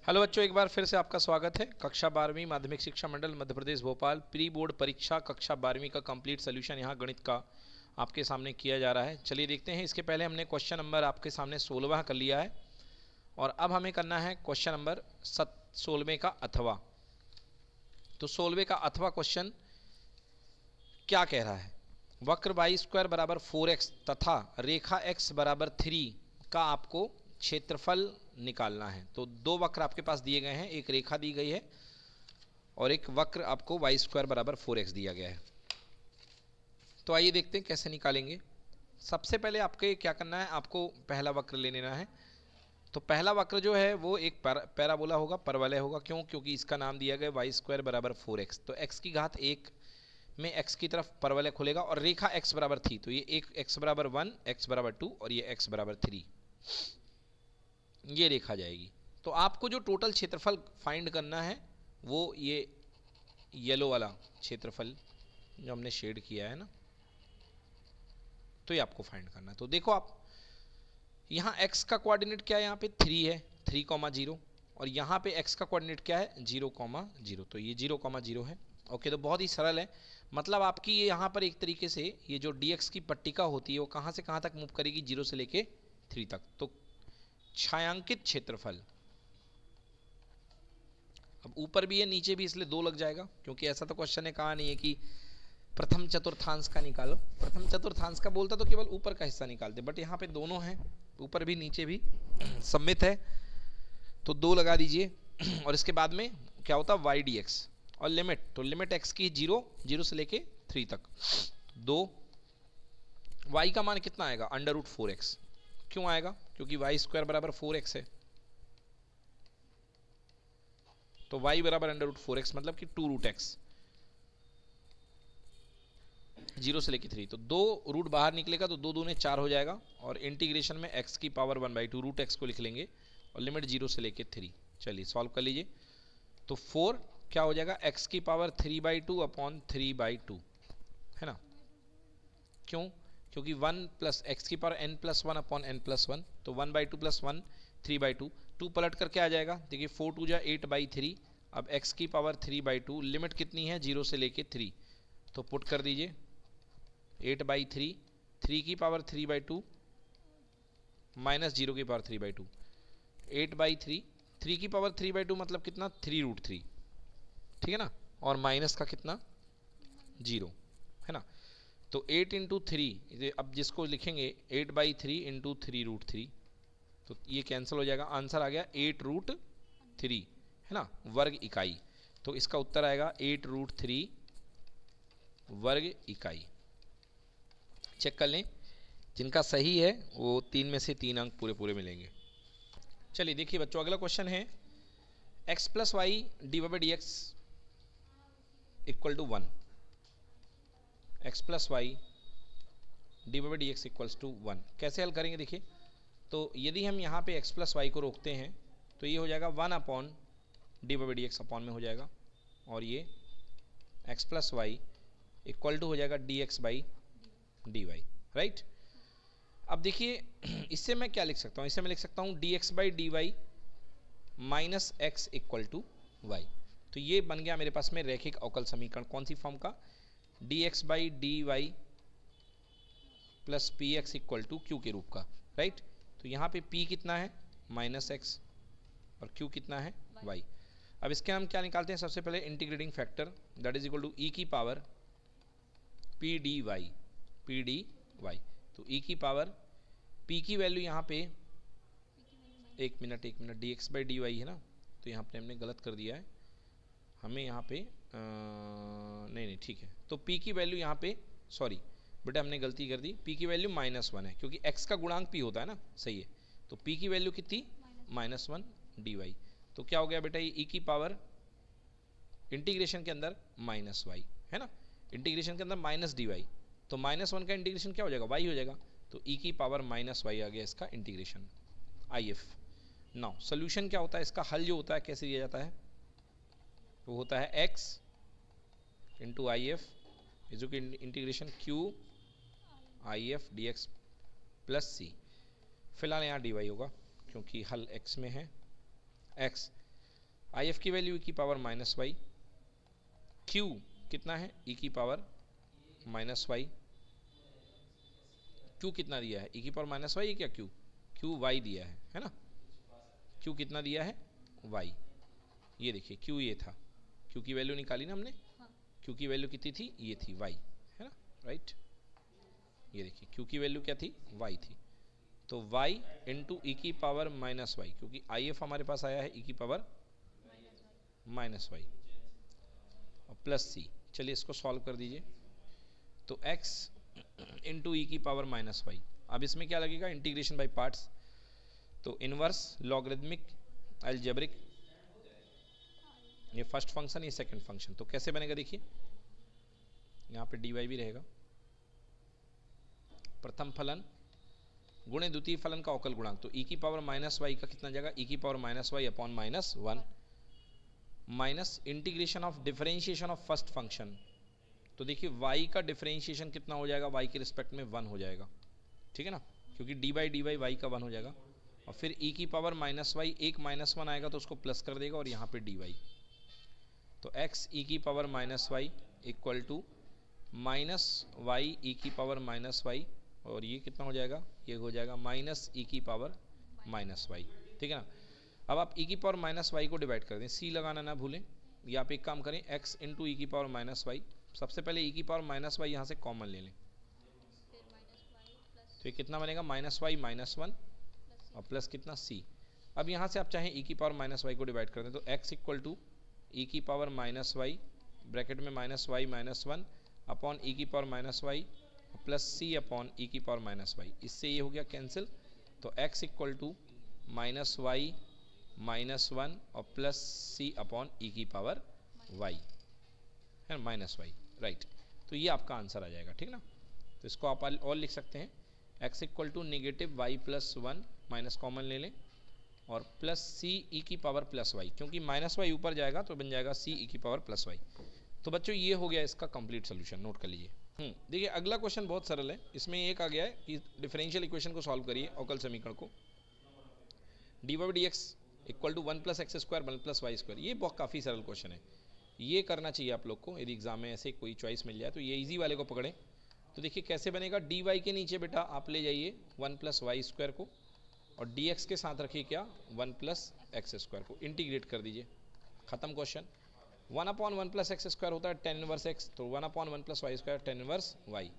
Hello बच्चों, एक बार फिर से आपका स्वागत है। कक्षा 12वीं माध्यमिक शिक्षा मंडल मध्य प्रदेश भोपाल प्री बोर्ड परीक्षा कक्षा 12वीं का कंप्लीट सोल्यूशन यहाँ गणित का आपके सामने किया जा रहा है। चलिए देखते हैं। इसके पहले हमने क्वेश्चन नंबर आपके सामने 16वां कर लिया है और अब हमें करना है क्वेश्चन नंबर 16वें का अथवा। तो 16वें का अथवा क्वेश्चन क्या कह रहा है? वक्र वाई स्क्वायर बराबर 4x तथा रेखा x बराबर 3 का आपको क्षेत्रफल निकालना है। तो दो वक्र आपके पास दिए गए हैं, एक रेखा दी गई है और एक वक्र आपको वाई स्क्वायर बराबर 4x दिया गया है। तो आइए देखते हैं कैसे निकालेंगे। सबसे पहले आपके क्या करना है, आपको पहला वक्र ले लेना है। तो पहला वक्र जो है वो एक पैराबोला होगा, परवलय होगा। क्यों? क्योंकि इसका नाम दिया गया वाई स्क्वायर बराबर 4x। तो x की घात 1 में x की तरफ परवलय खुलेगा और रेखा x बराबर थी, तो ये एक x बराबर 1, x बराबर 2 और ये x बराबर 3, ये रेखा जाएगी। तो आपको जो टोटल क्षेत्रफल फाइंड करना है वो ये येलो वाला क्षेत्रफल जो हमने शेड किया है ना, तो ये आपको फाइंड करना है। तो देखो आप यहाँ x का कोऑर्डिनेट क्या है, यहाँ पे 3 है, 3,0, और यहाँ पे x का कोऑर्डिनेट क्या है, 0,0। तो ये 0,0 है। ओके, तो बहुत ही सरल है। मतलब आपकी ये यहाँ पर एक तरीके से ये जो dx की पट्टिका होती है वो कहाँ से कहाँ तक मूव करेगी, 0 से लेके 3 तक। तो छायांकित क्षेत्रफल, अब ऊपर भी है नीचे भी, इसलिए 2 लग जाएगा, क्योंकि ऐसा तो क्वेश्चन ने कहा नहीं है कि प्रथम चतुर्थांश का निकालो। प्रथम चतुर्थांश का बोलता तो केवल ऊपर का हिस्सा निकालते, बट यहाँ पे दोनों हैं, ऊपर भी नीचे भी सम्मित है, तो 2 लगा दीजिए। और इसके बाद में क्या होता है, वाई डी एक्स, और लिमिट, तो लिमिट एक्स की 0 से लेके 3 तक 2। वाई का मान कितना आएगा, √4x। क्यों आएगा? क्योंकि वाई स्क्वायर बराबर 4x है, तो y बराबर √4x मतलब कि 2√x, 0 से लेके 3। तो 2 रूट बाहर निकलेगा तो 2 दूने 4 हो जाएगा, और इंटीग्रेशन में x की पावर 1/2 √x को लिख लेंगे और लिमिट 0 से लेके 3। चलिए सॉल्व कर लीजिए। तो 4 क्या हो जाएगा, x की पावर 3/2 अपॉन 3/2, है ना। क्यों? क्योंकि 1 प्लस एक्स की पावर n+1 अपॉन n+1, तो 1/2 प्लस 1 3/2, 2 पलट करके आ जाएगा। देखिए 4 2 जा 8/3। अब x की पावर 3/2, लिमिट कितनी है, 0 से लेके 3, तो पुट कर दीजिए 8/3, 3 की पावर 3/2 माइनस 0 की पावर 3/2, 8/3, 3 की पावर 3/2 मतलब कितना, 3√3, ठीक है ना, और माइनस का कितना, 0, है ना। तो 8 इंटू 3, अब जिसको लिखेंगे 8/3 इंटू 3√3, तो ये कैंसिल हो जाएगा, आंसर आ गया 8√3, है ना, वर्ग इकाई। तो इसका उत्तर आएगा 8√3 वर्ग इकाई। चेक कर लें, जिनका सही है वो 3 में से 3 अंक पूरे पूरे मिलेंगे। चलिए देखिए बच्चों, अगला क्वेश्चन है x + y dy/dx equal to 1। x + y dy/dx equals to 1 कैसे हल करेंगे? देखिए, तो यदि हम यहाँ पे x + y को रोकते हैं तो ये हो जाएगा 1 अपॉन dy/dx अपॉन में हो जाएगा, और ये x + y इक्वल टू हो जाएगा dx/dy, राइट। अब देखिए इससे मैं क्या लिख सकता हूँ, इससे मैं लिख सकता हूँ dx/dy minus x equal to y। तो ये बन गया मेरे पास में रैखिक अवकल समीकरण। कौन सी फॉर्म का, dx/dy plus P X equal to Q के रूप का, राइट। तो यहाँ पे p कितना है, -x, और q कितना है, y। अब इसके हम क्या निकालते हैं, सबसे पहले integrating factor, that is equal to e की पावर p dy। तो e की पावर p की वैल्यू यहाँ पे, एक मिनट dx/dy है ना, तो यहाँ पे हमने गलत कर दिया है, हमें यहाँ पे नहीं ठीक है। तो p की वैल्यू यहाँ पे, सॉरी बेटा हमने गलती कर दी, p की वैल्यू -1 है, क्योंकि x का गुणांक p होता है ना, सही है। तो p की वैल्यू कितनी, -1 dy। तो क्या हो गया बेटा, ये e की पावर इंटीग्रेशन के अंदर -y, है ना, इंटीग्रेशन के अंदर -dy, तो -1 का इंटीग्रेशन क्या हो जाएगा, y हो जाएगा। तो e की पावर -y आ गया इसका इंटीग्रेशन, if। नाउ सोल्यूशन क्या होता है, इसका हल जो होता है कैसे दिया जाता है, वो होता है x इंटू if इजो की integration q if dx plus c। फिलहाल यहाँ dy होगा क्योंकि हल x में है, x आई एफ की वैल्यू ई की पावर माइनस वाई, क्यू कितना है ई की पावर माइनस वाई, क्यू कितना दिया है ई की पावर माइनस वाई, क्या क्यू, क्यू वाई दिया है ना, क्यू कितना दिया है वाई, ये देखिए क्यू ये था, क्यू की वैल्यू निकाली ना हमने, क्यू की वैल्यू कितनी थी, ये थी वाई, है ना, राइट, ये देखिए क्यू की वैल्यू क्या थी, वाई थी, तो y इंटू ई की पावर माइनस वाई, क्योंकि आई एफ हमारे पास आया है ई की पावर माइनस वाई और प्लस सी, चलिए इसको सॉल्व कर दीजिए, तो x इंटू ई की पावर माइनस वाई, अब इसमें क्या लगेगा, इंटीग्रेशन बाय पार्ट्स, तो इनवर्स लॉगरिथमिक अलजेब्रिक, ये फर्स्ट फंक्शन ये सेकंड फंक्शन, तो कैसे बनेगा देखिए, यहाँ पे dy भी रहेगा, प्रथम फलन गुणे द्वितीय फलन का अवकल गुणांक, तो e की पावर माइनस वाई का कितना जाएगा, e की power minus Y upon minus one, minus integration of differentiation of first function, तो देखिए y का डिफरेंशिएशन कितना हो जाएगा, y के रिस्पेक्ट में 1 हो जाएगा, ठीक है ना, क्योंकि D by D Y Y का 1 हो जाएगा, और फिर e की पावर माइनस वाई, एक माइनस वन आएगा तो उसको प्लस कर देगा और यहाँ पे डी वाई, तो x e की power minus Y equal to minus Y E की पावर माइनस वाई, और ये कितना हो जाएगा, ये हो जाएगा माइनस ई की पावर माइनस वाई, ठीक है ना। अब आप ई की पावर माइनस वाई को डिवाइड कर दें, सी लगाना ना भूलें, या आप एक काम करें x इंटू ई की पावर माइनस वाई, सबसे पहले ई की पावर माइनस वाई यहाँ से कॉमन ले लें, तो ये कितना बनेगा, माइनस वाई माइनस वन और प्लस कितना c, अब यहाँ से आप चाहें ई की पावर माइनस वाई को डिवाइड कर दें, तो x इक्वल टू ई की पावर माइनस वाई ब्रैकेट में minus Y minus one upon E की power minus Y plus C upon E की पावर माइनस वाई, इससे ये हो गया कैंसिल, तो x equal to minus Y minus one और प्लस सी अपॉन ई की पावर वाई है माइनस वाई, राइट, तो ये आपका आंसर आ जाएगा, ठीक ना। तो इसको आप और लिख सकते हैं, x equal to negative Y plus one, minus common ले लें, और प्लस सी ई की पावर प्लस वाई, क्योंकि माइनस वाई ऊपर जाएगा तो बन जाएगा सी ई की पावर प्लस वाई। तो बच्चों ये हो गया इसका कंप्लीट सोल्यूशन, नोट कर लीजिए। देखिए अगला क्वेश्चन बहुत सरल है, इसमें एक आ गया है कि डिफरेंशियल इक्वेशन को सॉल्व करिए, अवकल समीकरण को, D Y D X equal to one plus X square one plus Y square, ये बहुत काफ़ी सरल क्वेश्चन है, ये करना चाहिए आप लोग को, यदि एग्जाम में ऐसे कोई चॉइस मिल जाए तो ये इजी वाले को पकड़ें। तो देखिए कैसे बनेगा, डी वाई के नीचे बेटा आप ले जाइए वन प्लस वाई स्क्वायर को, और डी एक्स के साथ रखिए क्या, वन प्लस एक्स स्क्वायर को, इंटीग्रेट कर दीजिए, खत्म question. One upon one plus X square होता है टेन इनवर्स एक्स, तो one upon one plus Y square tan inverse Y,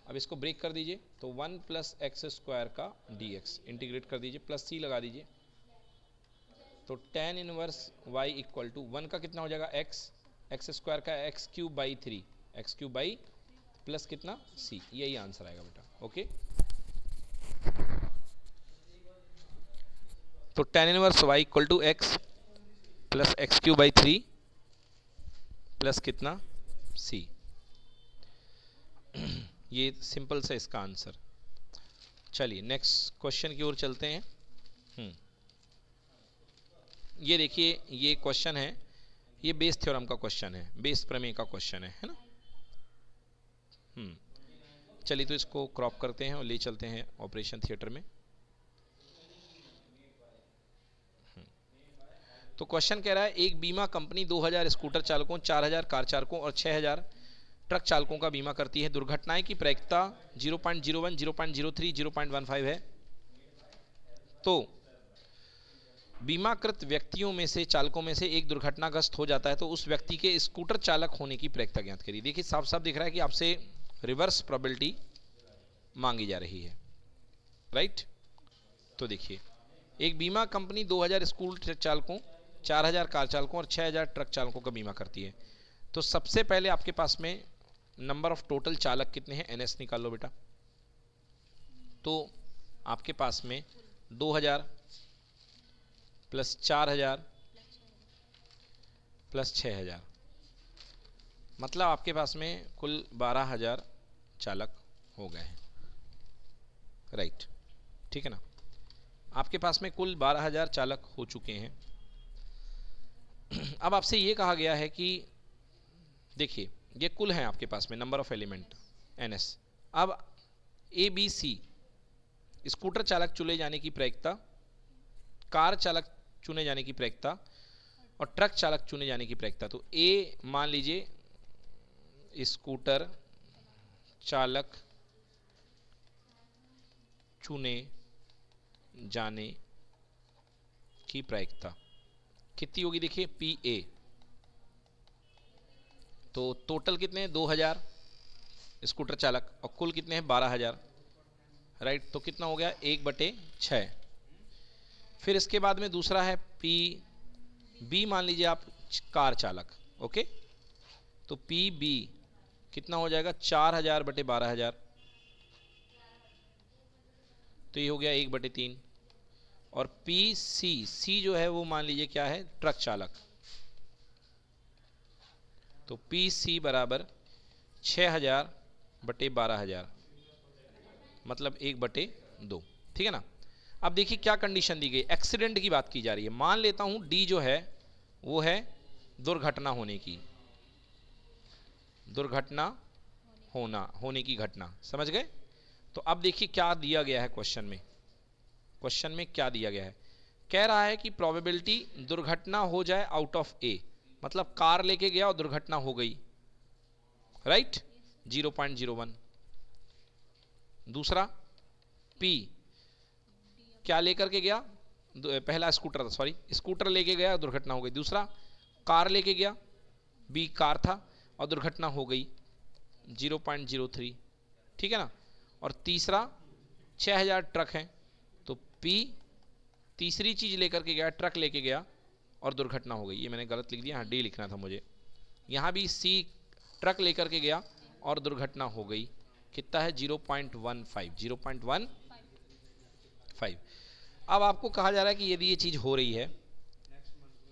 अब इसको ब्रेक कर दीजिए, तो वन प्लस एक्स स्क्वायर का डी एक्स इंटीग्रेट कर दीजिए, प्लस सी लगा दीजिए, तो tan inverse Y equal to one का कितना हो जाएगा एक्स, एक्स स्क्वायर का x cube by three, X cube by plus कितना सी, यही आंसर आएगा बेटा, ओके। तो tan inverse Y equal to X plus X cube by three plus कितना सी, ये सिंपल सा इसका आंसर। चलिए नेक्स्ट क्वेश्चन की ओर चलते हैं। ये देखिए ये क्वेश्चन है, ये बेस थ्योरम का क्वेश्चन है, बेस प्रमेय का क्वेश्चन है ना। चलिए तो इसको क्रॉप करते हैं और ले चलते हैं ऑपरेशन थिएटर में। तो क्वेश्चन कह रहा है एक बीमा कंपनी 2000 स्कूटर चालकों, 4000 कार चालकों और 6000 ट्रक चालकों का बीमा करती है। दुर्घटनाएं की प्रायिकता 0.01, 0.03, 0.15 है। तो बीमाकृत व्यक्तियों में से, चालकों में से एक दुर्घटनाग्रस्त हो जाता है तो उस व्यक्ति के स्कूटर चालक होने की प्रायिकता ज्ञात करिए। देखिए साफ साफ दिख रहा है कि आपसे रिवर्स प्रोबेबिलिटी मांगी जा रही है, राइट। तो देखिए एक बीमा कंपनी 2000 स्कूटर चालकों, 4000 कार चालकों और 6000 ट्रक चालकों का बीमा करती है। तो सबसे पहले आपके पास में नंबर ऑफ टोटल चालक कितने हैं, एनएस निकाल लो बेटा। तो आपके पास में 2000 प्लस 4000 प्लस 6000, मतलब आपके पास में कुल 12000 चालक हो गए हैं, राइट, ठीक है ना। आपके पास में कुल 12000 चालक हो चुके हैं। अब आपसे ये कहा गया है कि देखिए ये कुल है आपके पास में नंबर ऑफ एलिमेंट एनएस। अब ए बी सी स्कूटर चालक चुने जाने की प्रायिकता, कार चालक चुने जाने की प्रायिकता और ट्रक चालक चुने जाने की प्रायिकता। तो ए मान लीजिए स्कूटर चालक चुने जाने की प्रायिकता कितनी होगी, देखिए पी ए। तो टोटल कितने हैं 2000 स्कूटर चालक और कुल कितने हैं 12000, राइट। तो कितना हो गया 1/6। फिर इसके बाद में दूसरा है पी बी, मान लीजिए आप कार चालक, ओके। तो पी बी कितना हो जाएगा 4000/12000, तो ये हो गया 1/3। और पी सी जो है वो मान लीजिए क्या है ट्रक चालक, तो पी सी बराबर 6000/12000, मतलब 1/2, ठीक है ना। अब देखिए क्या कंडीशन दी गई, एक्सीडेंट की बात की जा रही है। मान लेता हूं डी जो है वो है दुर्घटना होने की, दुर्घटना होने की घटना, समझ गए। तो अब देखिए क्या दिया गया है क्वेश्चन में, क्वेश्चन में क्या दिया गया है, कह रहा है कि प्रोबेबिलिटी दुर्घटना हो जाए आउट ऑफ ए, मतलब कार लेके गया और दुर्घटना हो गई, राइट, 0.01। दूसरा पी क्या लेकर के गया, पहला स्कूटर था, सॉरी स्कूटर लेके गया दुर्घटना हो गई। दूसरा कार लेके गया, बी कार था और दुर्घटना हो गई, 0.03, ठीक है ना। और तीसरा 6000 ट्रक हैं, तो पी तीसरी चीज लेकर के गया, ट्रक लेके गया और दुर्घटना हो गई। ये मैंने गलत लिख दिया, हाँ डी लिखना था मुझे। यहाँ भी सी ट्रक लेकर के गया और दुर्घटना हो गई, कितना है 0.15, 0.15। अब आपको कहा जा रहा है कि यदि ये चीज हो रही है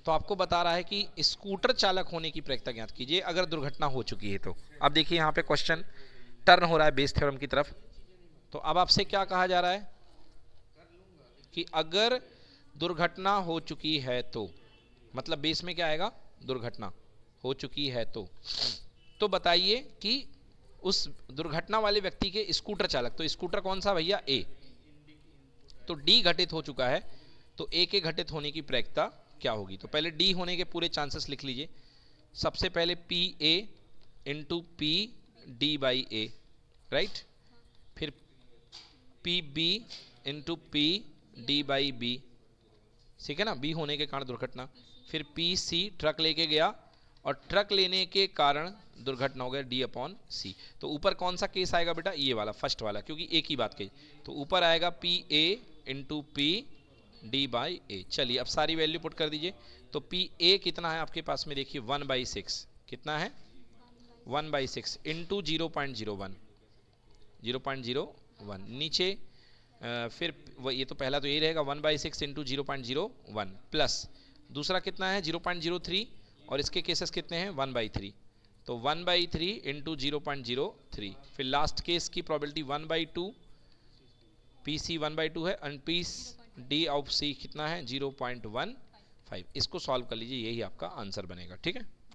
तो आपको बता रहा है कि स्कूटर चालक होने की प्रायिकता ज्ञात कीजिए अगर दुर्घटना हो चुकी है। तो अब देखिए यहाँ पे क्वेश्चन टर्न हो रहा है बेस थ्योरम की तरफ। तो अब आपसे क्या कहा जा रहा है कि अगर दुर्घटना हो चुकी है तो, मतलब बेस में क्या आएगा, दुर्घटना हो चुकी है तो बताइए कि उस दुर्घटना वाले व्यक्ति के स्कूटर चालक, तो स्कूटर कौन सा भैया, ए, तो डी घटित हो चुका है, तो ए के घटित होने की प्रायिकता क्या होगी। तो पहले डी होने के पूरे चांसेस लिख लीजिए। सबसे पहले P A into P D by A, right. फिर P B into P D by B, ठीक है ना, बी होने के कारण दुर्घटना। फिर पी सी ट्रक लेके गया और ट्रक लेने के कारण दुर्घटना हो गया, डी अपॉन सी। तो ऊपर कौन सा केस आएगा बेटा, ये वाला फर्स्ट वाला, क्योंकि एक ही बात कही। तो ऊपर आएगा P A into P D by A. चलिए अब सारी वैल्यू पुट कर दीजिए। तो पी ए कितना है आपके पास में, देखिए 1/6, कितना है 1/6 इंटू 0.01, 0.01 नीचे। फिर ये तो पहला तो ये रहेगा 1/6 इंटू 0.01 प्लस दूसरा कितना है 0.03 और इसके केसेस कितने हैं 1/3, तो 1/3 इंटू 0.03। फिर लास्ट केस की प्रोबेबिलिटी 1/2, पी सी 1/2 है एंड पी डी ऑफ सी कितना है 0.15। इसको सॉल्व कर लीजिए, यही आपका आंसर बनेगा, ठीक है।